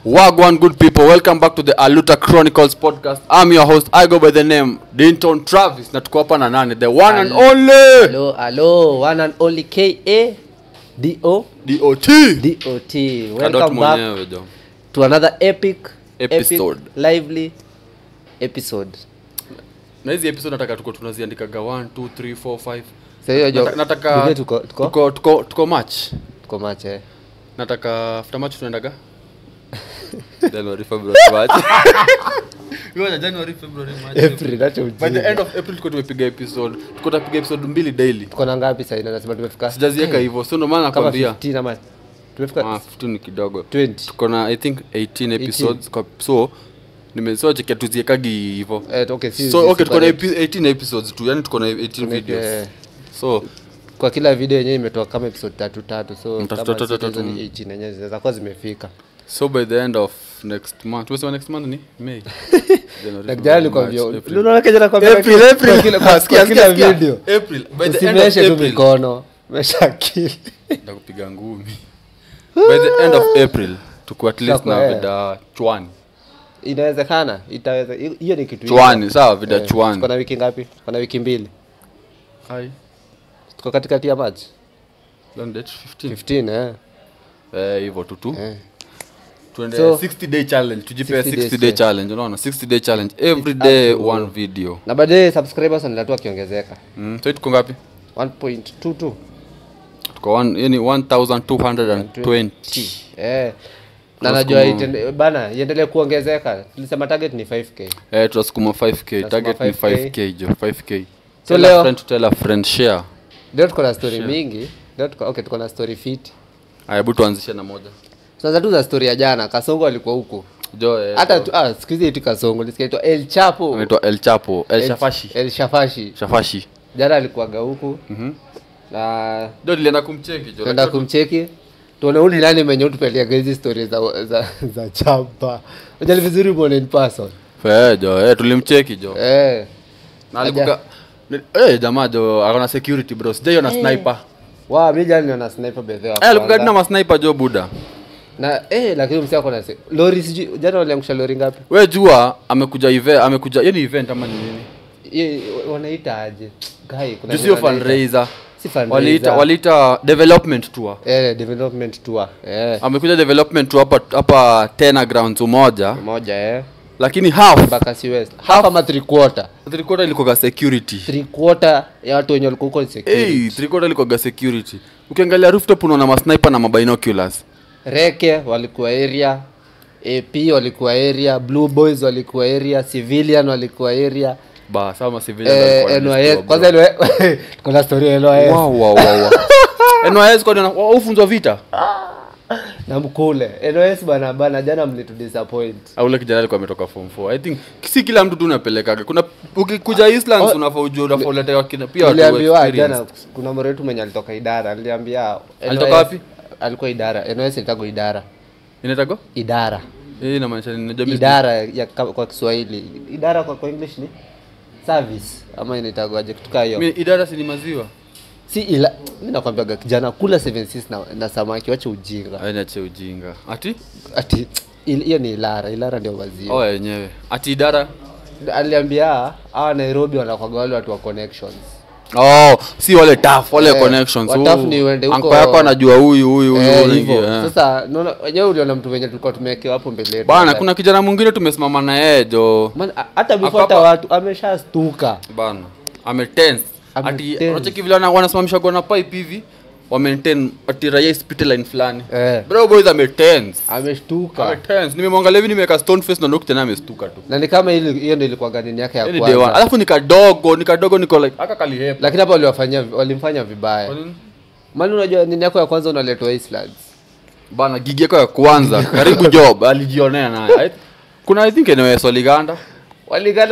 Wagwan good people, welcome back to the Aluta Chronicles podcast. I'm your host, I go by the name Dinton Travis. Na tuko hapa na nani? The one and only. Hello, one and only K.A. D.O.T. Welcome back to another epic lively episode. Na hizi episode nataka tunaziandikaga 1 2 3 4 5. Sasa nataka tuko match. Tuko match Nataka after match tunaendaga January February match. January February match. April nacho. By the end of April tumepiga episode. Tupiga episode 2 daily. Tuko na ngapi sasa? Nasema tumefika. Sijaziweka hivyo. So ndio maana nakwambia 15 ama tumefika 15 kidogo. 20. Tuko na I think 18 episodes. So nimesoa chekia tuziekagi hivyo. Okay, so tuko na 18 episodes tu. Yani tuko na 18 videos. So kwa kila video yenyewe imetoka kama episode 3 so kama 18 yenyewe zinaweza kuwa zimefika. So by the end of next month, tumesema next month ni May. January kwa vio. Unaona kijana kwa April kila video. April by the end of April mikono meshakili. Ndakupiga ngumi. By the end of April tuko at least na vida chwani. Inawezekana, itaweza. Hiyo ni kitu chwani, sawa vida chwani. Kuna wiki ngapi? Kuna wiki 2. Hai. Tuko katikati ya March. Long date 15 hivyo tu. Tuende 60 day challenge, tujipe 60 day challenge, unaona 60 day challenge every day one video. Na baadaye subscribers wanatatua kiongezeka. So tuko ngapi? 1.22. Tuko yani 1220. Na najua bana iendelee kuongezeka. Tulisema target ni 5k. Tunasukuma 5k, target ni 5k jo, 5k. So leo friend to tell a friend share. Leo tuko na story mingi. Tuko na story fit. Hebu tuanzishe na moja. Sasa tu za story ya jana, Kasongo alikuwa huko. Hata siku hizi eti Kasongo, lisikiaitwa El Chapo. Anaitwa El Chapo, El Shafashi. Jana alikuwaga huko. Na ndio nilienda kumcheki jo. Nenda kumcheki. Tuone uli nani mwenye utupelia hizi stories za chapa. Unajali vizuri muone in person. Jo, tulimcheki jo. Na alikuwa jamaa jo, akona security bro. Sijaiona sniper. Mimi jana niliona sniper bedhe hapo. Alikuwa na sniper jo buda. Na lakini msio kuna lori siji jana waliangusha lori ngapi? Wewe jua amekuja yani event ama ni nini? Wanaita aje? Guy kuna sio fundraiser. Si fundraiser. Walita development tour. Development tour. Amekuja development tour hapa Tena grounds moja. Lakini half Bakasi West. Half ama 3/4. 3/4 ilikuwa security. 3/4 ya watu wenye walikuwa huko security. 3/4 ilikuwa security. Ukiangalia rooftop unaona ma sniper na binoculars. Reke walikuwa area, AP walikuwa area, Blue Boys walikuwa area, Civilian walikuwa area. Sama civilian walikuwa. Kwanza kuna story ya NYS. Wow. NYS kwa ufunzo vita. Na mkule. NYS bana jana mlitu disappoint. Au ile kijana alikuwa ametoka form 4. I think si kila mtu tunapelekaga. Kuna ukikuja Islands unafaa uletewa kina pia watu experience. Jana kuna mmoja wetu mwenye alitoka idara, aliambia alitoka wapi? Alikuwa idara. NYS ilitago idara. Inatago? Idara. Inamaanisha nini? Najua idara ya kwa Kiswahili. Idara kwa English ni service ama inatago aje kutoka hiyo. Mimi idara si ni maziwa. Mimi nakwambia kijana kula 76 na samaki wacha ujinga. Acha ujinga. Ati hiyo ni Ilara ndio maziwa. Yenyewe. Ati idara aliambia Nairobi wanakuwa wale watu wa connections. Si wale tough, wale connections. Tough ni uende huko. Anko yako anajua huyu Sasa unaona wenyewe uliona mtu wenye tulikuwa tumewekewa hapo mbele yetu. Bana kuna kijana mwingine tumesimama na yeye jo. Hata before watu ameshastuka. Bana. Ametense. Ati unacheki vile wanasimamisha gona pipe hivi. Wa maintain ati raia hospital line fulani. Bro boys ametense. Ameshtuka. Nimemwangalia hivi nimeweka stone face na nukta tena amestuka tu. Na ni kama hiyo ndio ilikuwa gani yake ya kwanza. Alafu ni kadogo niko like aka kalihepa. Lakini hapa walimfanya vibaya. Maana unajua nini yako ya kwanza unaletwa Islands. Bana gigi yako ya kwanza karibu job alijionea naye. Kuna I think NYS waliganda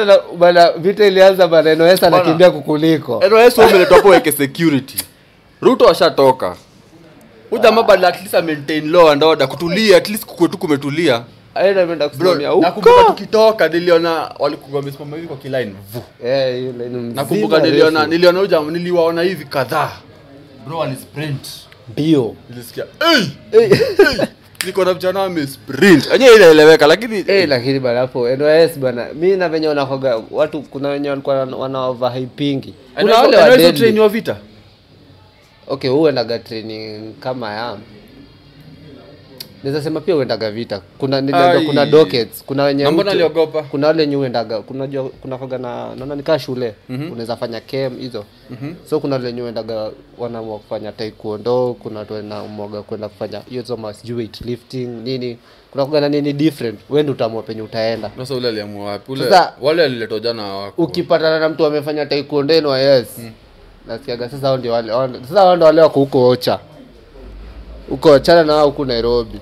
na bana vita ilianza bana NYS anakimbia kukuliko. NYS wameletwa hapo weke security. Ruto ashatoka. Jamaa bado at least maintain law and order kutulia at least kukwetu kumetulia. Aenda kusimamia huko. Nakumbuka tukitoka niliona walikuwa wamesimama hivi kwa kiline. Hiyo line mzima. Nakumbuka niliona niliwaona hivi kadhaa. Bro ali sprint. Bio. Nilisikia niko na vijana wame sprint yenyewe inaeleweka lakini lakini bana hapo NYS bana mimi na venye wanakoga watu kuna wenye walikuwa wana overhyping kuna wale wa train wa vita okay uendaga training kama ya naweza sema pia uendaga vita kuna dockets kuna wenye mbona aliogopa kuna wale wenye uendaga kuna koga naona nikaa shule unaweza fanya camp hizo so kuna wale wenye uendaga wanaamua kufanya taekwondo kuna watu wanaamua kwenda kufanya hizo weight lifting nini kuna koga na nini different wewe ndio utaamua penye utaenda sasa ule aliamua wapi ule wale aliletwa jana wako ukipatana na mtu amefanya taekwondo no yes nasikiaga sasa hao ndio wale wako huko Ocha uko chana na huko Nairobi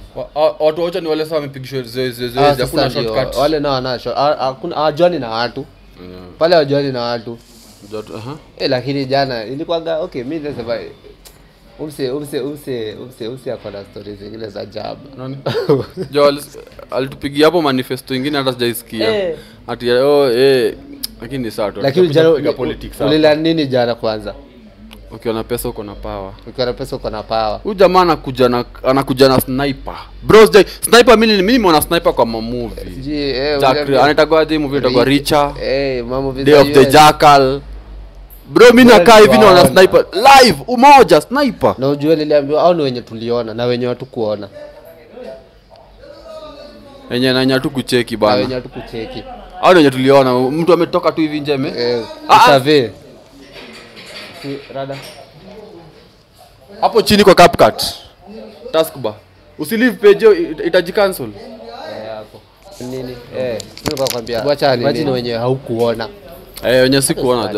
watu Ocha ni wale sasa wamepigishwa zoezi hakuna shortcut wale na wana hakuna hawajani na watu pale hawajani na watu lakini jana ilikuwa okay mimi nasema umse akona stories zingine za ajabu nani jo alitupigia hapo manifesto nyingine hata sijaisikia ati lakini sawa tu lakini jana politics ulila nini jana kwanza ukiwa na pesa uko na power huyu jamaa anakuja na sniper bro sniper mimi nimeona sniper kwa movie anaitwa aje movie inaitwa Richa Day of the Jackal bro mimi nakaa hivi na sniper live umoja sniper na unajua niliambiwa au ni wenye tuliona na wenye watu kuona wenye tu kucheki bana wenye tu kucheki au wenye tuliona mtu ametoka tu hivi njeme save rada hapo chini kwa CapCut taskbar usilive page itaji cancel hapo nini nilikwambia acha ni wenye haukuona wenye sikuona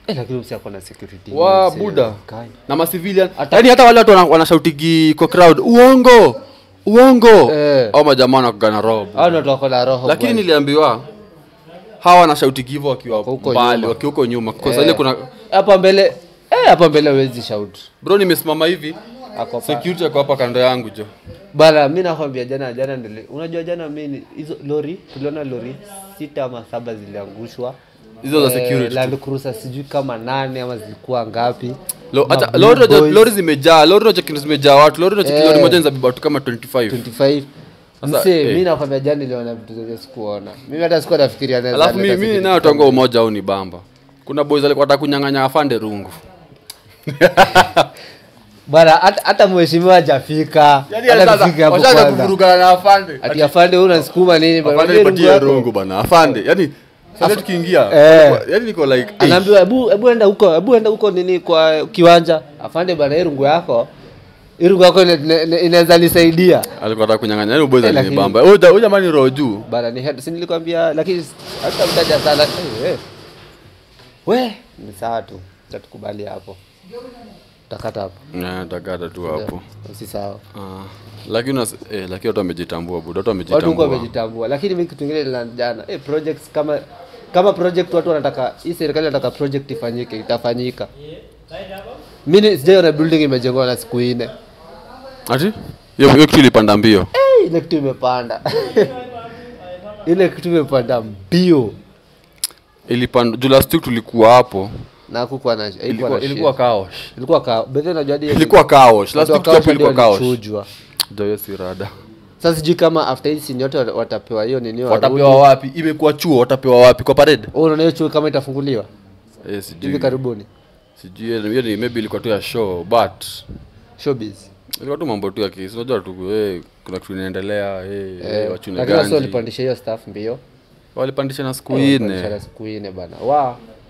lakini usiako na security wa buda na ma civilian yani hata wale watu wanashautigi kwa crowd uongo au majamaa wanakugana roho au ndio wako na roho lakini niliambiwa hawa wanashautigi hivyo wakiwa mbali wakiwa huko nyuma kwa sababu kuna hapa mbele huwezi shout bro nimesimama hivi security yako hapa kando yangu jo bana mimi nakwambia jana ndio unajua jana mimi hizo lori tuliona lori 6 ama 7 ziliangushwa hizo za security Land Cruiser sijui kama 8 ama zilikuwa ngapi lori zimejaa zimejaa watu lori moja inabeba watu kama 25 mimi nakwambia jana niliona vitu zote sikuona mimi hata sikuwa nafikiria naweza alafu mimi nayo tango umoja au ni bamba kuna boys walikuwa watakunyang'anya afande rungu bana hata mheshimiwa hajafika washaanza kuvurugana na afande ati afande unasukuma nini bana afande nipatie rungu bana afande yani sasa tukiingia yani niko like anaambiwa hebu enda huko nini kwa kiwanja afande bana rungu yako inaweza nisaidia alikuwa anataka kunyang'anya yani boys alibamba huyo jamani roho juu bana ni head si nilikwambia lakini hata mtaja sana we ni sawa tu tutakubali hapo takata hapo takata tu hapo si sawa lakini lakini watu wamejitambua buda watu wamejitambua lakini mimi kitu kingine la jana projects kama project watu wanataka hii serikali inataka project ifanyike itafanyika mimi sijaona building imejengwa na siku 4 ati hiyo kitu ilipanda mbio ile kitu imepanda ile kitu imepanda mbio ilipanda last week tulikuwa hapo na kukuwa na ilikuwa chaos bedhe najua hadi ilikuwa chaos last week hapo ilikuwa chaos ndio sirada sasa sijui kama after hii sini yote watapewa hiyo nini watapewa wapi imekuwa chuo watapewa wapi kwa parade unaona hiyo chuo kama itafunguliwa sijui hivi karibuni sijui hiyo maybe ilikuwa tu ya show but showbiz ilikuwa tu mambo tu ya kesi unajua tu kuna kitu inaendelea wachune gani lakini sio walipandisha hiyo staff mbio walipandisha na siku 4 bana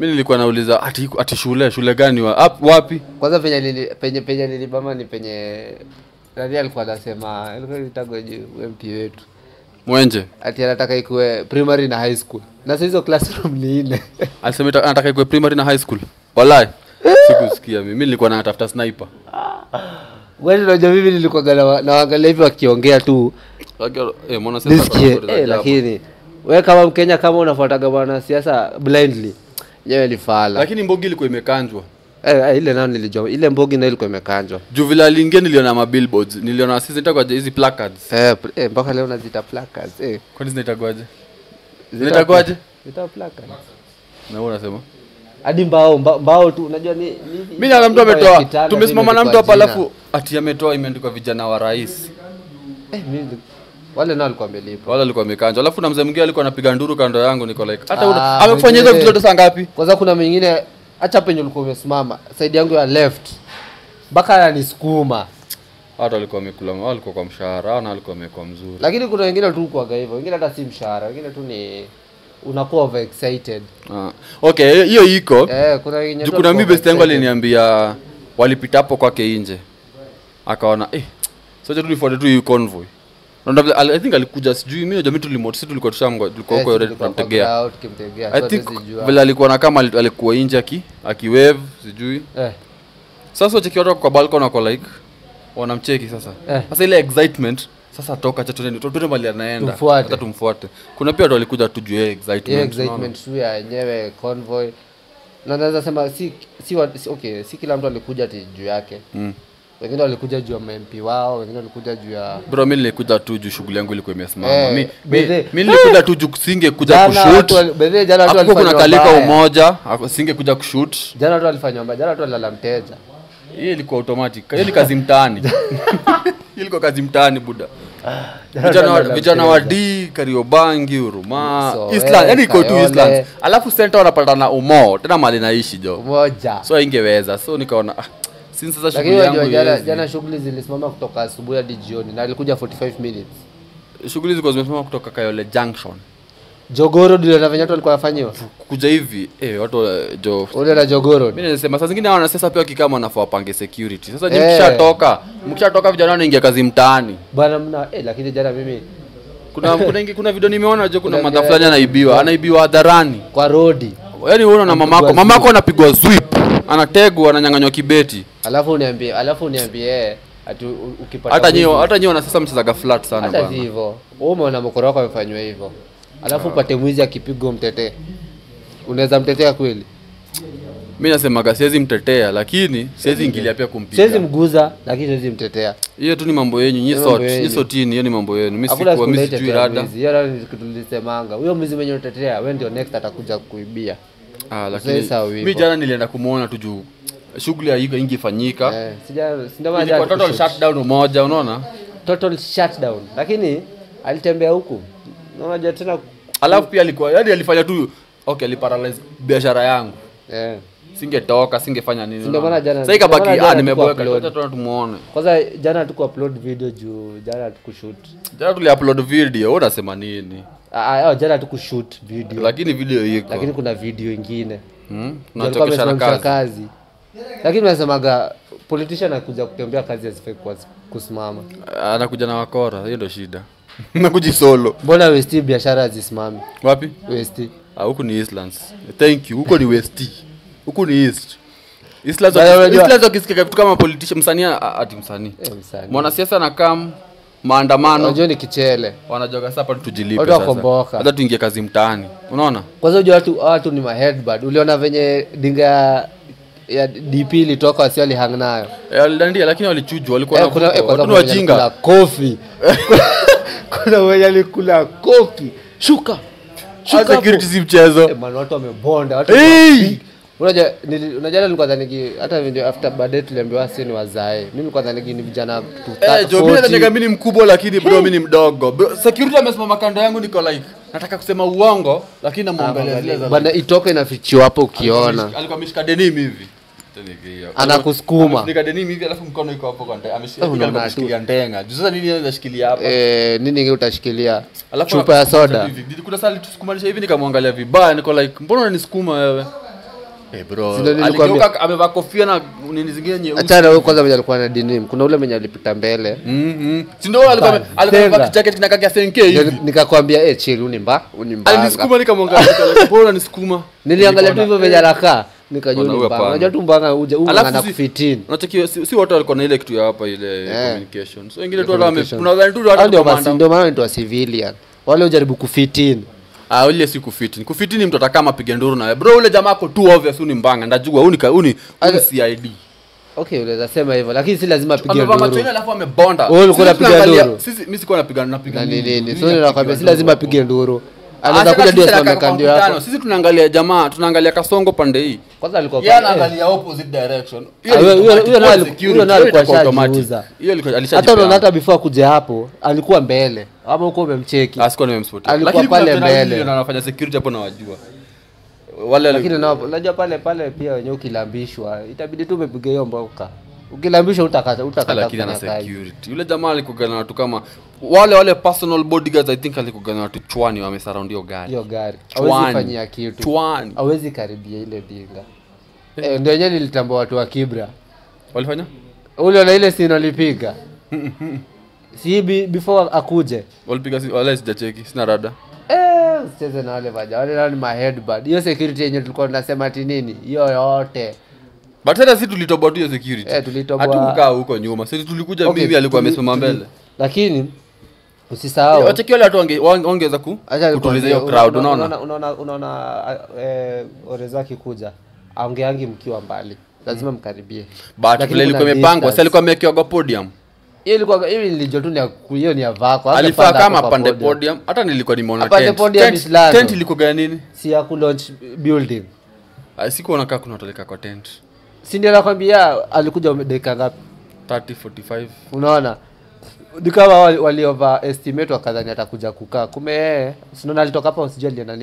mimi nilikuwa nauliza ati shule gani wapi kwanza penye nilibama ni penye nani alikuwa anasema ilikuwa itagoje MP wetu Mwenje ati anataka ikuwe primary na high school na hizo classroom ni 4 alisema anataka ikuwe primary na high school wallahi sikusikia mimi nilikuwa natafuta sniper wewe unajua mimi nilikuwa naangalia hivi wakiongea tu mbona sasa lakini wewe kama Mkenya kama unafuataga bwana siasa blindly yeye ni fala lakini Mbogi ilikuwa imekanjwa ile nao nilijua ile Mbogi na ilikuwa imekanjwa Juvila aliingia niliona ma billboards niliona sisi nitaka hizi placards mpaka leo nazita placards kwani zinaitagwaje zinaitagwaje placards na wewe unasema hadi mbao tu unajua ni mimi na mtu ametoa tumesimama na mtu hapa alafu ati ametoa imeandikwa vijana wa rais mimi wale nao walikuwa wamelipa. Wale walikuwa wamekanja. Alafu na mzee mwingine alikuwa anapiga nduru kando yangu niko like hata amefanya hizo vitu saa ngapi? Kwanza kuna mwingine acha penye ulikuwa umesimama side yangu ya left. Baka ananisukuma. Hata walikuwa wamekula, walikuwa kwa mshahara na walikuwa wamekuwa mzuri. Lakini kuna wengine tu kwa hivyo, wengine hata si mshahara, wengine tu ni unakuwa over excited. Okay, hiyo iko. Kuna wengine kuna mimi best yangu aliniambia walipita hapo kwake nje. Akaona sasa tulifuata tu hiyo convoy. I think alikuja sijui mimi najua tulimoto tulikuwa tushamgo tulikuwa huko already tunamtegea. I think vile alikuwa na kama alikuwa nje akiwave sijui. Sasa cheki watu kwa balcony wako like wanamcheki sasa. Sasa ile excitement sasa toka cha tuende mali anaenda hata tumfuate. Kuna pia watu walikuja tu juu excitement tu ya yenyewe convoy. Na naweza sema si kila mtu alikuja juu yake. Wengine walikuja juu ya MP wao, wengine walikuja juu ya bro mimi nilikuja tu juu shughuli yangu ilikuwa imesimama. Mimi nilikuja tu juu singe kuja kushoot. Jana watu walifanya kuna kalika umoja, singe kuja kushoot. Jana watu walifanya mbaya, jana watu walala mteja. Hiyo ilikuwa automatic. Hiyo ni kazi mtaani. Ilikuwa kazi mtaani buda. Vijana wa D, Kariobangi, Huruma, Island, yani iko tu Island. Alafu center wanapata na umo, tena mali naishi jo. Umoja. So ingeweza. So nikaona since sasa shughuli yangu jana shughuli zilisimama kutoka asubuhi hadi jioni na alikuja 45 minutes. Shughuli zilikuwa zimesimama kutoka Kayole Junction. Jogoro ndio na venyeto alikuwa anafanywa. Kuja hivi watu ule na Jogoro. Mimi nasema saa zingine wana sasa pia kikama wanafaa wapange security. Sasa mkishatoka vijana wanaingia kazi mtaani. Bwana lakini jana mimi kuna video nimeona kuna madha fulani anaibiwa hadharani kwa road. Yaani unaona na mamako anapigwa sweep, anategwa ananyang'anywa kibeti. Alafu uniambie ukipata hata nyinyi na sasa mchezaga flat sana bwana. Hata hivyo. Wewe umeona mkoro wako amefanywa hivyo. Alafu upate mwizi akipigwa mtetee. Unaweza mtetea kweli? Mimi nasema siwezi mtetea lakini siwezi ingilia pia kumpiga. Siwezi mguza lakini siwezi mtetea. Hiyo tu ni mambo yenu, nyinyi sotini, hiyo ni mambo yenu. Mimi sikuwa mimi sijui rada. Hiyo ni tulisemanga. Huyo mwizi mwenye unatetea, wewe ndio next atakuja kuibia. Lakini mimi jana nilienda kumuona tu juu shughuli hiyo ingefanyika. Sijamaanisha total shutdown moja unaona? Total shutdown. Lakini alitembea huku. Unaona tena alafu pia alikuwa alifanya tu aliparalyze biashara yangu. Singetoka, singefanya nini. Ndio maana jana sasa ikabaki nimeboeka hata tumuone. Kwanza jana tuko upload video juu jana tukushoot. Jana tuli-upload video, unasema nini? Jana tukushoot video. Lakini video iko. Lakini kuna video nyingine. Tunachokesha kazi. Lakini unasemaga politician anakuja kutembea kazi asifai kusimama. Anakuja na wakora, hiyo ndio shida. Nakuji solo. Mbona West biashara hazisimami? Wapi? West. Huko ni Eastlands. Thank you. Huko ni West. Huko ni East. Eastlands ukisikia kitu kama politician msanii mwanasiasa na kam maandamano. Unajua ni kichele. Wanajoga sasa tujilipe sasa. Hata tuingie kazi mtaani. Unaona? Kwanza unajua watu ni headbud. Uliona venye dinga ya DP ilitoka wasi alihang nayo. Walidandia lakini walichujwa walikuwa na wajinga. Kofi. Kuna wenye alikula koki. Shuka security si mchezo. Maana watu wamebonda watu. Unajua nilikuwa dhani hata ndio after birthday tuliambiwa sisi ni wazae. Mimi nilikuwa dhani ni vijana tu. Mimi ni mkubwa lakini bro mimi ni mdogo. Security amesimama kando yangu niko like nataka kusema uongo lakini namuangalia zile za bana itoke inafichiwa hapo ukiona. Alikuwa ameshika denim hivi. Anakusukuma. Nika denim hivi alafu mkono iko hapo kwa ameshikilia ndenga. Sasa nini anashikilia hapa? Nini ngine utashikilia? Chupa ya soda. Kuna sali tusukumanisha hivi nikamwangalia vibaya niko like mbona unanisukuma wewe? Bro. Alikuwa amevaa kofia na nini zingine nyeusi. Hata wewe kwanza mwenye alikuwa na denim. Kuna ule mwenye alipita mbele. Si ndio alikuwa jacket kinakakia senke hivi. Nikakwambia chill unimba. Alinisukuma nikamwangalia mbona unanisukuma? Niliangalia tu hivyo venye alaka. Nikajua mbanga. Unajua tu mbanga uje na kufitini. Unacheki si watu walikuwa na ile kitu ya hapa ile communication. So wengine tu unadhani tu watu ndio maana ni civilian. Wale ujaribu kufitini. Ule si kufitini. Kufitini mtu atakama apige nduru na bro ule jamaa ako too obvious ni mbanga. Ndajua uni CID. Okay, unaweza sema hivyo lakini si lazima apige nduru. Amevaa macho alafu amebonda. Wewe ulikuwa unapiga nduru. Mimi sikuwa napiga nini. So ninakwambia si lazima apige nduru. Anaweza kuja ndio asimame ndio hapo. Sisi tunaangalia jamaa, tunaangalia Kasongo pande hii. Kwanza alikuwa yeye anaangalia opposite direction. Huyo naye alikuwa shajiuza. Hiyo alishajipa. Hata unaona hata before kuja hapo alikuwa mbele. Ama uko umemcheki. Asikuwa nimemspot. Lakini pale mbele anafanya security hapo na wajua. Wale lakini nao unajua pale pia wenyewe ukilambishwa itabidi tu umepiga hiyo mboka. Ukilambishwa utakata lakini ana security. Yule jamaa alikuwa na watu kama wale personal bodyguards I think alikuwa na watu chwani wamesurround hiyo gari. Hiyo gari. Hawezi fanyia kitu. Chwani. Hawezi karibia ile dinga. Ndio yenyewe nilitambua watu wa Kibra. Walifanya? Ule na ile scene walipiga. Si before akuje. Walipiga wala sijacheki, sina rada. Usicheze na wale vaja. Wale ni my headband. Hiyo security yenyewe tulikuwa tunasema ati nini? Hiyo yote. But hata sisi tulitoboa tu hiyo security. Tulitoboa. Hatukukaa huko nyuma. Sisi tulikuja mimi alikuwa amesimama mbele. Lakini usisahau. Wacheki wale watu wangeweza kutuliza hiyo crowd unaona. Unaona Orezaki kuja. Aongeangi mkiwa mbali. Lazima mkaribie. But vile ilikuwa imepangwa, sasa alikuwa amekiwa kwa podium. Hiyo nilijua tu ni hiyo ni ya vako. Alifaa kama pande podium. Hata nilikuwa nimeona tent ilikuwa gani nini? Si ya ku launch building. Sikuona kama kuna watu kwa tent. Si ndio nakwambia alikuja dakika ngapi? 30-45. Unaona? Ni kama wali over estimate wakadhani atakuja kukaa. Kumbe sinaona alitoka hapa usijali na